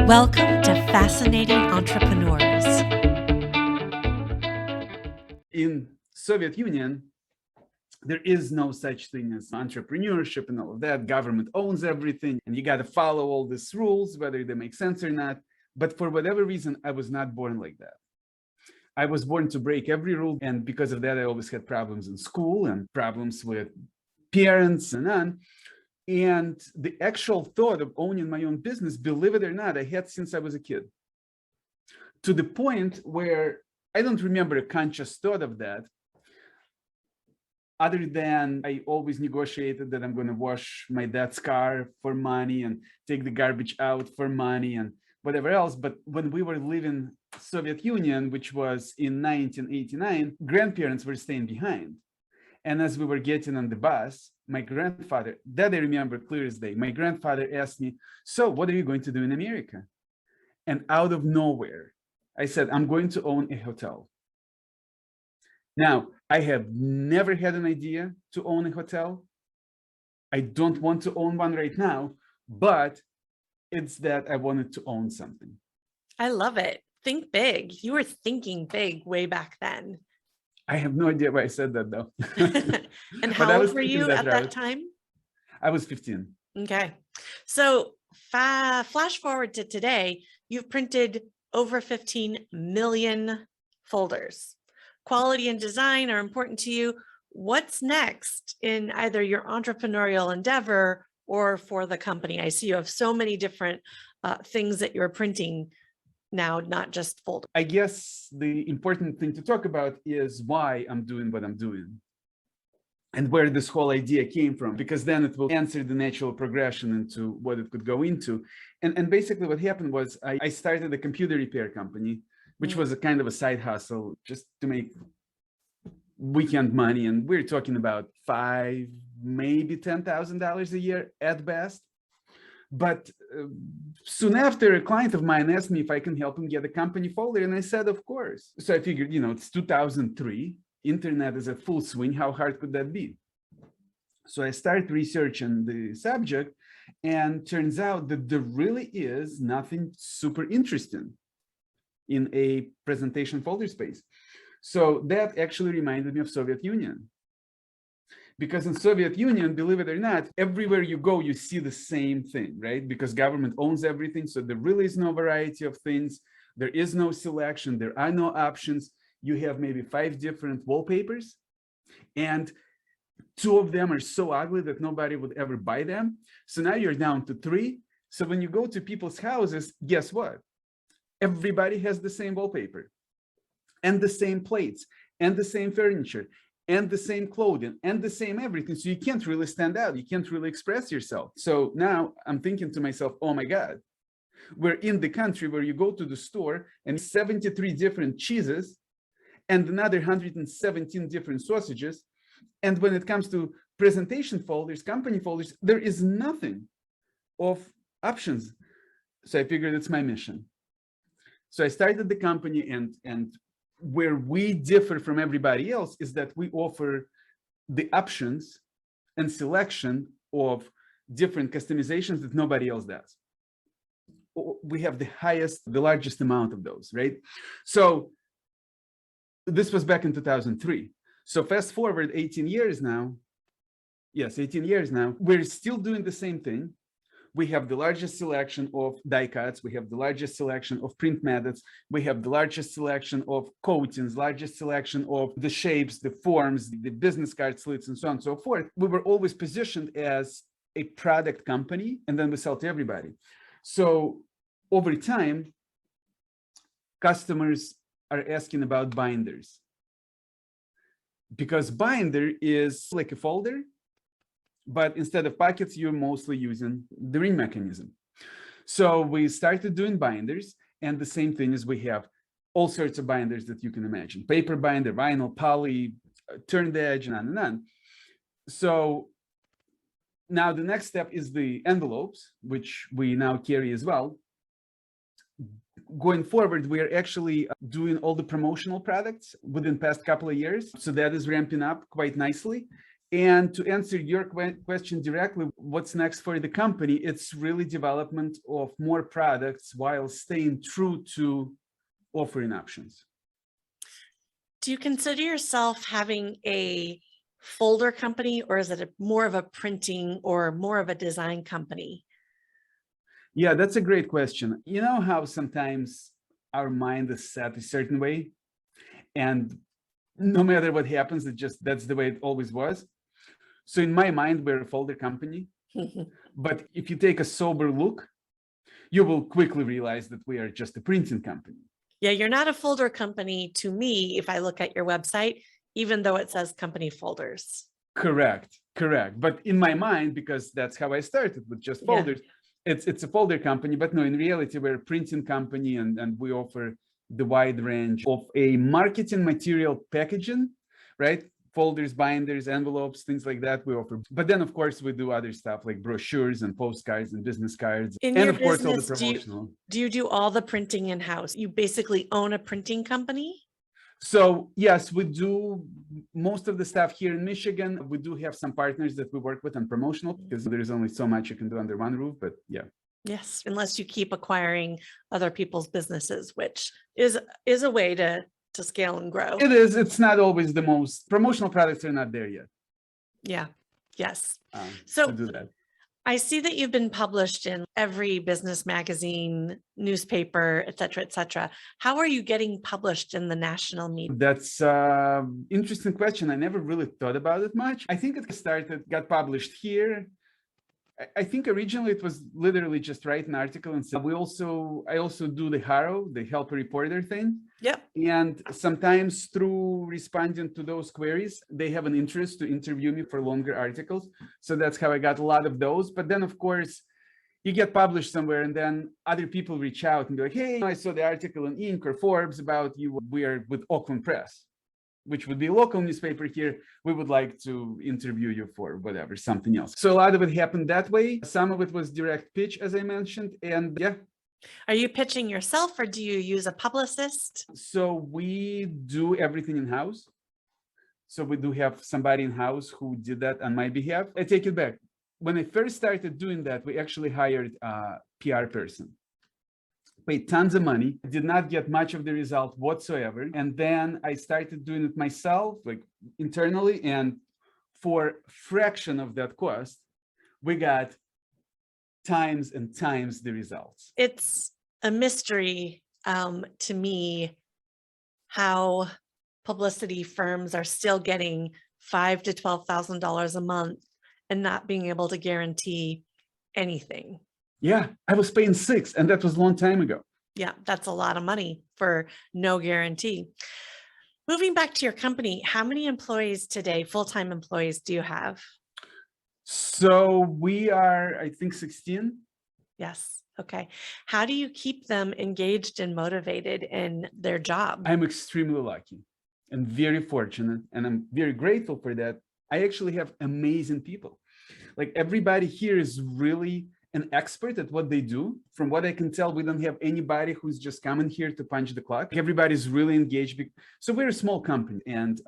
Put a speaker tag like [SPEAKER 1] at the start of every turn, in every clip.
[SPEAKER 1] Welcome to Fascinating Entrepreneurs.
[SPEAKER 2] In Soviet Union, there is no such thing as entrepreneurship and all of that. Government owns everything, and you got to follow all these rules, whether they make sense or not. But for whatever reason, I was not born like that. I was born to break every rule, and because of that, I always had problems in school and problems with parents and on. And the actual thought of owning my own business, believe it or not, I had since I was a kid. To the point where I don't remember a conscious thought of that, other than I always negotiated that I'm going to wash my dad's car for money and take the garbage out for money and whatever else. But when we were leaving Soviet Union, which was in 1989, grandparents were staying behind. And as we were getting on the bus, my grandfather, that I remember clear as day, my grandfather asked me, "So what are you going to do in America?" And out of nowhere, I said, "I'm going to own a hotel." Now, I have never had an idea to own a hotel. I don't want to own one right now, but it's that I wanted to own something.
[SPEAKER 1] I love it. Think big. You were thinking big way back then.
[SPEAKER 2] I have no idea why I said that, though.
[SPEAKER 1] And how old were you at that time?
[SPEAKER 2] I was 15.
[SPEAKER 1] Okay. So flash forward to today, you've printed over 15 million folders. Quality and design are important to you. What's next in either your entrepreneurial endeavor or for the company? I see you have so many different things that you're printing now, not just folders.
[SPEAKER 2] I guess the important thing to talk about is why I'm doing what I'm doing and where this whole idea came from, because then it will answer the natural progression into what it could go into. And basically what happened was I started a computer repair company, which was a kind of a side hustle just to make weekend money. And we're talking about $5,000, maybe $10,000 a year at best. But soon after, a client of mine asked me if I can help him get a company folder. And I said, of course. So I figured, it's 2003. Internet is at full swing. How hard could that be? So I started researching the subject, and turns out that there really is nothing super interesting in a presentation folder space. So that actually reminded me of Soviet Union. Because in Soviet Union, believe it or not, everywhere you go, you see the same thing, right? Because government owns everything. So there really is no variety of things. There is no selection. There are no options. You have maybe 5 different wallpapers, and 2 of them are so ugly that nobody would ever buy them. So now you're down to 3. So when you go to people's houses, guess what? Everybody has the same wallpaper and the same plates and the same furniture and the same clothing and the same everything. So you can't really stand out. You can't really express yourself. So now I'm thinking to myself, oh my God, we're in the country where you go to the store and 73 different cheeses and another 117 different sausages. And when it comes to presentation folders, company folders, there is nothing of options. So I figured it's my mission. So I started the company, and where we differ from everybody else is that we offer the options and selection of different customizations that nobody else does. We have the largest amount of those, right? So this was back in 2003. So fast forward 18 years now. Yes, 18 years now. We're still doing the same thing. We have the largest selection of die cuts. We have the largest selection of print methods. We have the largest selection of coatings, largest selection of the shapes, the forms, the business card slits, and so on and so forth. We were always positioned as a product company, and then we sell to everybody. So over time, customers are asking about binders, because binder is like a folder, but instead of pockets, you're mostly using the ring mechanism. So we started doing binders, and the same thing is we have all sorts of binders that you can imagine: paper binder, vinyl, poly, turned edge, and on and on. So now the next step is the envelopes, which we now carry as well. Going forward, we are actually doing all the promotional products within the past couple of years. So that is ramping up quite nicely. And to answer your question directly, what's next for the company? It's really development of more products while staying true to offering options.
[SPEAKER 1] Do you consider yourself having a folder company, or is it more of a printing or more of a design company?
[SPEAKER 2] Yeah, that's a great question. You know how sometimes our mind is set a certain way, and no matter what happens, that's the way it always was. So in my mind, we're a folder company. But if you take a sober look, you will quickly realize that we are just a printing company.
[SPEAKER 1] Yeah, you're not a folder company to me if I look at your website, even though it says company folders.
[SPEAKER 2] Correct. But in my mind, because that's how I started with just
[SPEAKER 1] Yeah.
[SPEAKER 2] folders, it's a folder company, but no, in reality, we're a printing company, and we offer the wide range of a marketing material packaging, right? Folders, binders, envelopes, things like that we offer. But then, of course, we do other stuff like brochures and postcards and business cards.
[SPEAKER 1] In
[SPEAKER 2] And
[SPEAKER 1] your
[SPEAKER 2] of course, all the
[SPEAKER 1] business,
[SPEAKER 2] promotional.
[SPEAKER 1] do you do all the printing in-house? You basically own a printing company?
[SPEAKER 2] So yes, we do most of the stuff here in Michigan. We do have some partners that we work with on promotional because there's only so much you can do under one roof, but yeah.
[SPEAKER 1] Yes, unless you keep acquiring other people's businesses, which is a way to scale and grow.
[SPEAKER 2] It is. It's not always the most promotional products are not there yet.
[SPEAKER 1] Yeah. Yes.
[SPEAKER 2] To do that.
[SPEAKER 1] I see that you've been published in every business magazine, newspaper, et cetera, et cetera. How are you getting published in the national media?
[SPEAKER 2] That's an interesting question. I never really thought about it much. I think it got published here. I think originally it was literally just write an article, and so I also do the HARO, the help a reporter thing.
[SPEAKER 1] Yep.
[SPEAKER 2] And sometimes through responding to those queries, they have an interest to interview me for longer articles. So that's how I got a lot of those. But then, of course, you get published somewhere, and then other people reach out and be like, hey, I saw the article in Inc. or Forbes about you. We are with Oakland Press, which would be a local newspaper here. We would like to interview you for whatever, something else. So a lot of it happened that way. Some of it was direct pitch, as I mentioned. And yeah.
[SPEAKER 1] Are you pitching yourself, or do you use a publicist?
[SPEAKER 2] So we do everything in-house. So we do have somebody in-house who did that on my behalf. I take it back. When I first started doing that, we actually hired a PR person. Paid tons of money, did not get much of the result whatsoever. And then I started doing it myself, like internally, and for fraction of that cost, we got times and times the results.
[SPEAKER 1] It's a mystery to me how publicity firms are still getting $5,000 to $12,000 a month and not being able to guarantee anything.
[SPEAKER 2] Yeah, I was paying $6,000, and that was a long time ago.
[SPEAKER 1] Yeah, that's a lot of money for no guarantee. Moving back to your company, how many employees today, full-time employees, do you have?
[SPEAKER 2] So we are, I think, 16.
[SPEAKER 1] Yes. Okay. How do you keep them engaged and motivated in their job?
[SPEAKER 2] I'm extremely lucky and very fortunate, and I'm very grateful for that. I actually have amazing people. Like, everybody here is really an expert at what they do. From what I can tell, we don't have anybody who's just coming here to punch the clock. Everybody's really engaged. So we're a small company, and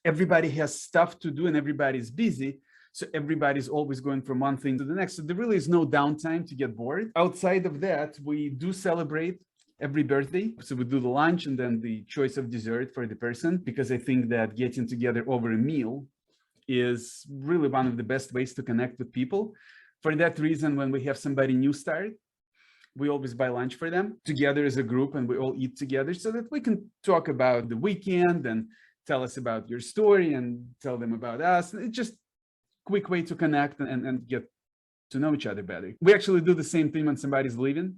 [SPEAKER 2] everybody has stuff to do, and everybody's busy. So everybody's always going from one thing to the next. So there really is no downtime to get bored. Outside of that, we do celebrate every birthday. So we do the lunch and then the choice of dessert for the person, because I think that getting together over a meal is really one of the best ways to connect with people. For that reason, when we have somebody new start, we always buy lunch for them together as a group, and we all eat together so that we can talk about the weekend and tell us about your story and tell them about us. It's just a quick way to connect and get to know each other better. We actually do the same thing when somebody's leaving.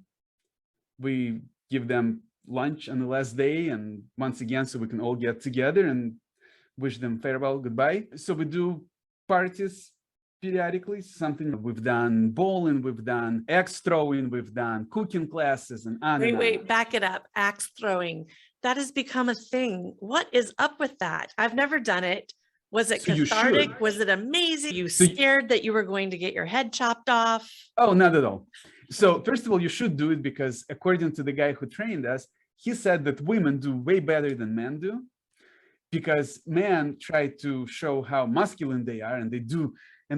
[SPEAKER 2] We give them lunch on the last day, and once again, so we can all get together and wish them farewell, goodbye. So we do parties periodically, something we've done bowling, we've done axe throwing, we've done cooking classes, and on and on.
[SPEAKER 1] Wait, back it up. Axe throwing. That has become a thing. What is up with that? I've never done it. Was it cathartic? Was it amazing? You scared that you were going to get your head chopped off?
[SPEAKER 2] Oh, not at all. So first of all, you should do it because according to the guy who trained us, he said that women do way better than men do. because men try to show how masculine they are, and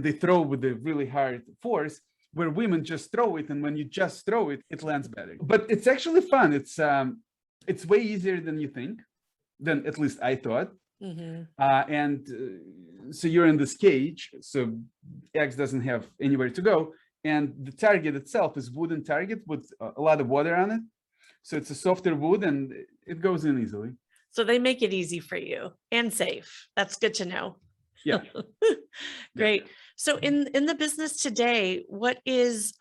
[SPEAKER 2] they throw with a really hard force, where women just throw it, and when you just throw it, it lands better. But it's actually fun. It's way easier than you think, than at least I thought. So you're in this cage, so X doesn't have anywhere to go, and the target itself is wooden target with a lot of water on it. So it's a softer wood, and it goes in easily.
[SPEAKER 1] So they make it easy for you and safe. That's good to know.
[SPEAKER 2] Yeah.
[SPEAKER 1] Great. So in the business today, what is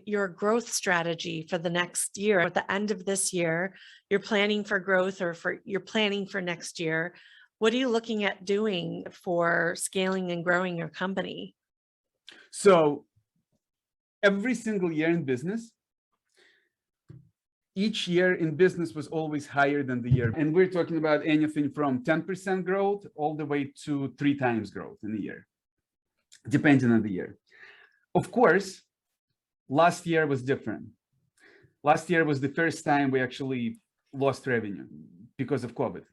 [SPEAKER 1] your growth strategy for the next year? At the end of this year, you're planning for growth, or you're planning for next year. What are you looking at doing for scaling and growing your company?
[SPEAKER 2] So every single year in business, each year in business was always higher than the year. And we're talking about anything from 10% growth all the way to 3 times growth in a year, depending on the year. Of course, last year was different. Last year was the first time we actually lost revenue because of COVID.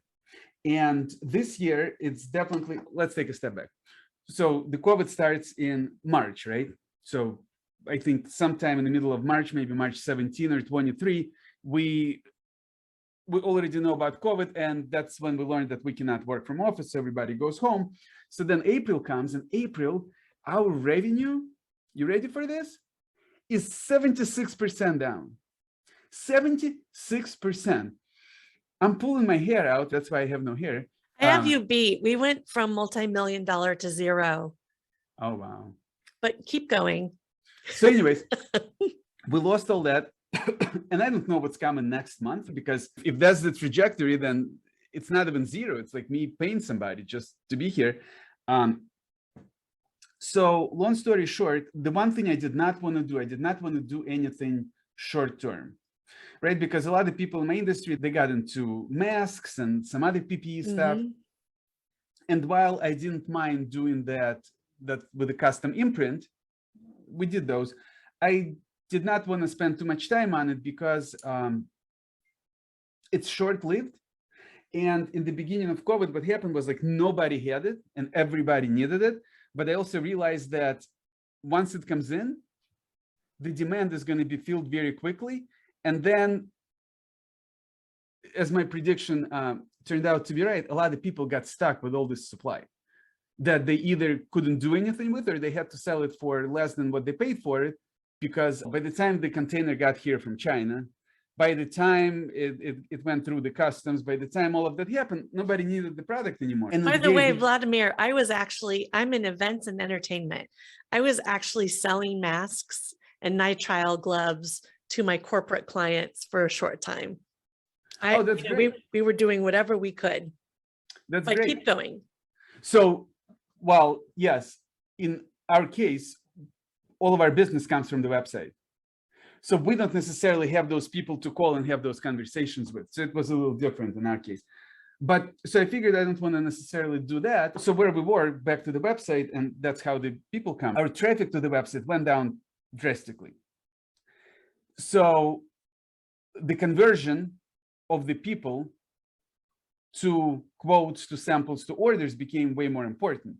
[SPEAKER 2] And this year, it's definitely, let's take a step back. So the COVID starts in March, right? So I think sometime in the middle of March, maybe March 17 or 23, we already know about COVID, and that's when we learned that we cannot work from office, so everybody goes home. So then April comes, and April, our revenue, you ready for this? Is 76% down. 76%. I'm pulling my hair out. That's why I have no hair.
[SPEAKER 1] I have you beat. We went from multi-million-dollar to zero.
[SPEAKER 2] Oh, wow.
[SPEAKER 1] But keep going.
[SPEAKER 2] So anyways, we lost all that. And I don't know what's coming next month, because if that's the trajectory, then it's not even zero. It's like me paying somebody just to be here. So long story short, the one thing I did not want to do, I did not want to do anything short term, right? Because a lot of people in my industry, they got into masks and some other PPE stuff. And while I didn't mind doing that with a custom imprint, we did those. I did not want to spend too much time on it because it's short-lived. And in the beginning of COVID, what happened was like nobody had it and everybody needed it. But I also realized that once it comes in, the demand is going to be filled very quickly. And then, as my prediction turned out to be right, a lot of people got stuck with all this supply that they either couldn't do anything with, or they had to sell it for less than what they paid for it. Because by the time the container got here from China, by the time it went through the customs, by the time all of that happened, nobody needed the product anymore. And
[SPEAKER 1] by the way, Vladimir, I'm in events and entertainment. I was actually selling masks and nitrile gloves to my corporate clients for a short time.
[SPEAKER 2] That's great.
[SPEAKER 1] We were doing whatever we could.
[SPEAKER 2] That's
[SPEAKER 1] but
[SPEAKER 2] great.
[SPEAKER 1] Keep going.
[SPEAKER 2] So, well, yes, in our case, all of our business comes from the website. So we don't necessarily have those people to call and have those conversations with. So it was a little different in our case. But so I figured I don't want to necessarily do that. So where we were, back to the website, and that's how the people come. Our traffic to the website went down drastically. So the conversion of the people to quotes, to samples, to orders became way more important.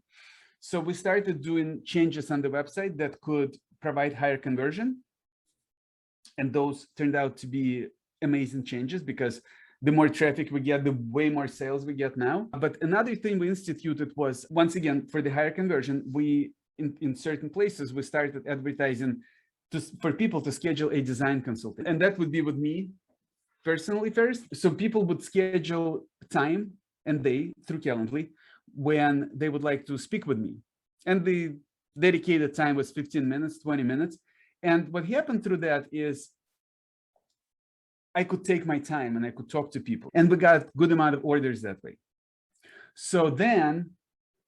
[SPEAKER 2] So we started doing changes on the website that could provide higher conversion. And those turned out to be amazing changes, because the more traffic we get, the way more sales we get now. But another thing we instituted was, once again, for the higher conversion, we, in certain places, we started advertising for people to schedule a design consultant. And that would be with me personally first. So people would schedule time and day through Calendly when they would like to speak with me. And the dedicated time was 15 minutes, 20 minutes. And what happened through that is I could take my time and I could talk to people. And we got a good amount of orders that way. So then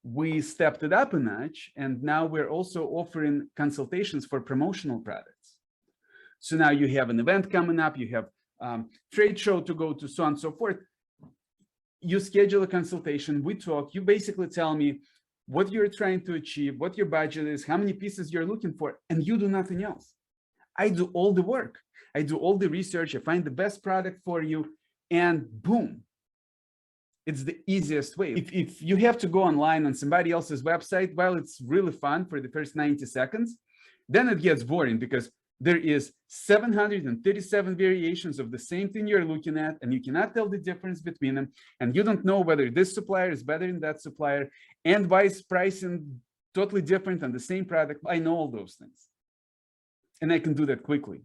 [SPEAKER 2] we stepped it up a notch. And now we're also offering consultations for promotional products. So now you have an event coming up, you have trade show to go to, so on and so forth. You schedule a consultation, we talk, you basically tell me what you're trying to achieve, what your budget is, how many pieces you're looking for, and you do nothing else. I do all the work. I do all the research, I find the best product for you, and boom, It's the easiest way. If you have to go online on somebody else's website, well, it's really fun for the first 90 seconds. Then it gets boring because there is 737 variations of the same thing you're looking at, and you cannot tell the difference between them. And you don't know whether this supplier is better than that supplier, and why is pricing totally different on the same product. I know all those things, and I can do that quickly.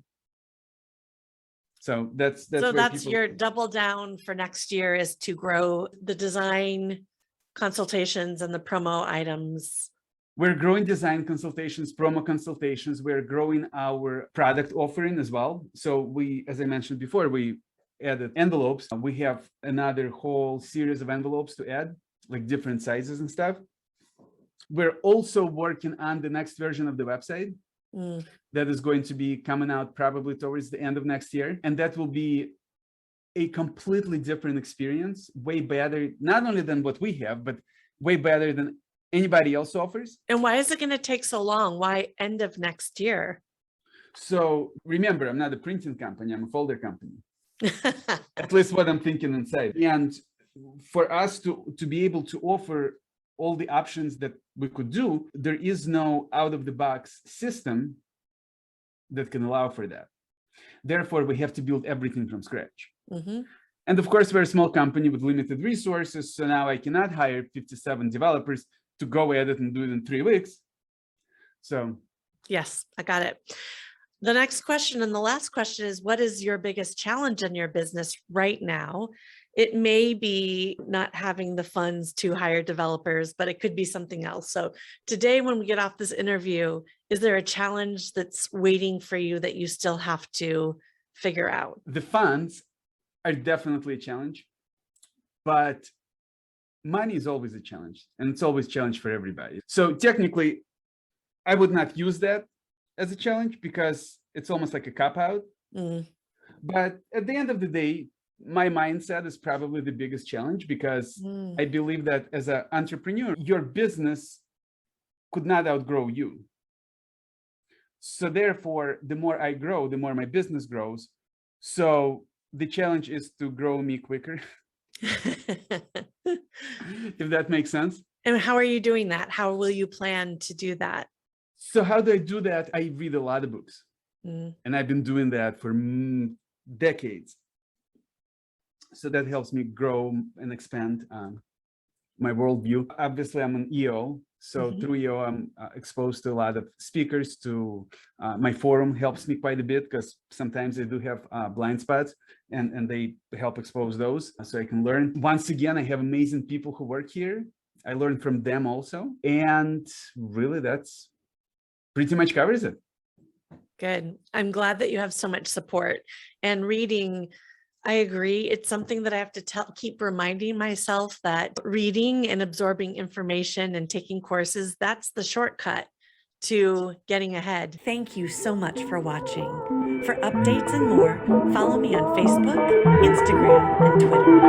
[SPEAKER 2] So that's
[SPEAKER 1] your double down for next year, is to grow the design consultations and the promo items.
[SPEAKER 2] We're growing design consultations, promo consultations. We're growing our product offering as well. So we, as I mentioned before, we added envelopes. We have another whole series of envelopes to add, like different sizes and stuff. We're also working on the next version of the website. That is going to be coming out probably towards the end of next year. And that will be a completely different experience, way better, not only than what we have, but way better than anybody else offers.
[SPEAKER 1] And why is it going to take so long? Why end of next year?
[SPEAKER 2] So remember, I'm not a printing company, I'm a folder company. At least what I'm thinking inside. And for us to be able to offer all the options that we could do, there is no out-of-the-box system that can allow for that. Therefore, we have to build everything from scratch. And of course, we're a small company with limited resources, so now I cannot hire 57 developers to go at it and do it in 3 weeks. So
[SPEAKER 1] yes, I got it. The next question and the last question is, what is your biggest challenge in your business right now? It may be not having the funds to hire developers, but it could be something else. So today, when we get off this interview, is there a challenge that's waiting for you that you still have to figure out?
[SPEAKER 2] The funds are definitely a challenge, but money is always a challenge, and it's always a challenge for everybody. So technically, I would not use that as a challenge because it's almost like a cop-out. But at the end of the day, my mindset is probably the biggest challenge, because I believe that as an entrepreneur, your business could not outgrow you. So therefore, the more I grow, the more my business grows. So the challenge is to grow me quicker. If that makes sense.
[SPEAKER 1] And how are you doing that? How will you plan to do that?
[SPEAKER 2] So how do I do that? I read a lot of books. And I've been doing that for decades. So that helps me grow and expand my worldview. Obviously, I'm an EO. So through EO, I'm exposed to a lot of speakers. To my forum helps me quite a bit, because sometimes I do have blind spots, and they help expose those so I can learn. Once again, I have amazing people who work here. I learn from them also. And really, that's pretty much covers it.
[SPEAKER 1] Good. I'm glad that you have so much support. And reading, I agree. It's something that I have to keep reminding myself that reading and absorbing information and taking courses, that's the shortcut to getting ahead. Thank you so much for watching. For updates and more, follow me on Facebook, Instagram, and Twitter.